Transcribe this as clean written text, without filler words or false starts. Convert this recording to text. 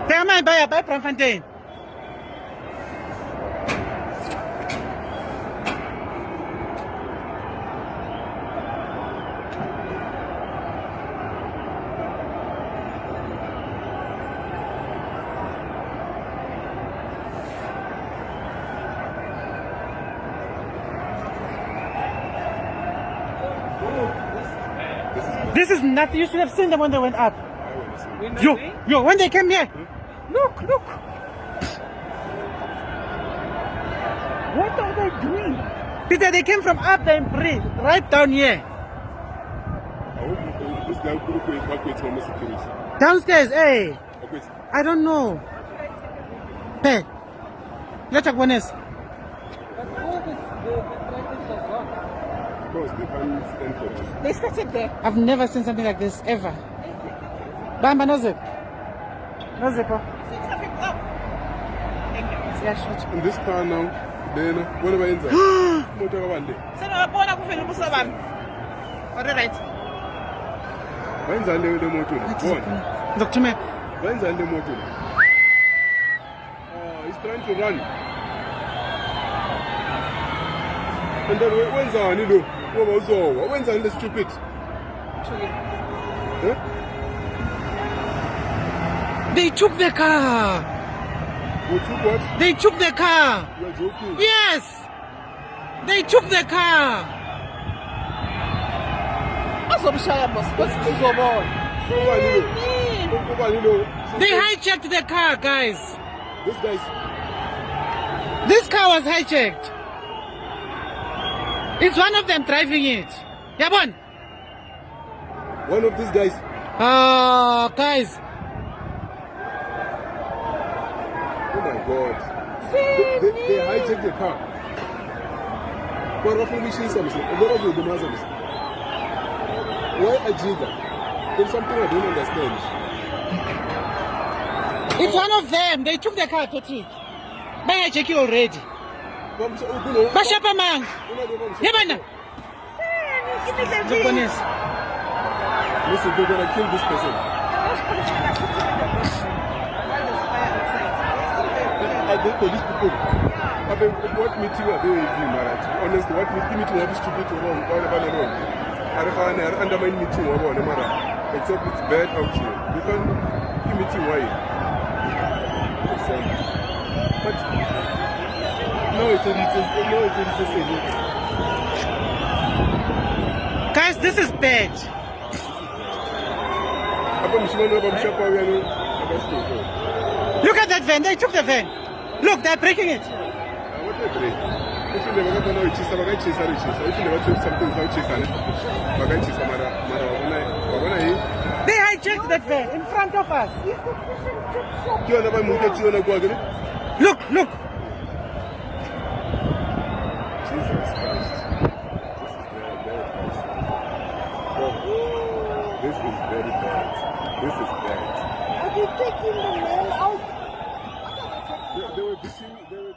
Teka man, baya, baya, Braamfontein. This is nothing. You should have seen them when they went up. Yo, when they came here. Look. What are they doing? Peter, they came from up there and breathe right down here. This guy could evacuate from the security. Downstairs, hey. I don't know. Hey, let's talk one else. Because they can't stand for us. They started there. I've never seen something like this ever. Bamba, no zip. No zip. Yeah, shoot. In this car now, then what about inside? Motor one day. When's the motor? Dr. Me. When's the motor? He's trying to run. And then when's the Nilo? When's the stupid? Huh? They took the car. You took what? They took the car. You're joking. Yes. They took the car. They hijacked the car, guys. This car was hijacked. It's one of them driving it. Yabon. One of these guys. Guys. Oh my God. They hijacked the car. But roughly we see something. A lot of the Muslims. Why a jigger? There's something I don't understand. It's one of them. They took the car, Toti. May I check you already? Bashapa man. Yabana. Listen, they're gonna kill this person. Are they police people? What meeting are they doing, Marat? Honestly, what meeting are they stupid to run? I don't undermine meeting or one, except it's bad out here. You can't give meeting why. But Guys, this is bad. Look at that van. They took the van. Look, they're breaking it. They hijacked that van in front of us. Look. Jesus Christ. This is very bad. This is bad. Are you taking the mail out? They were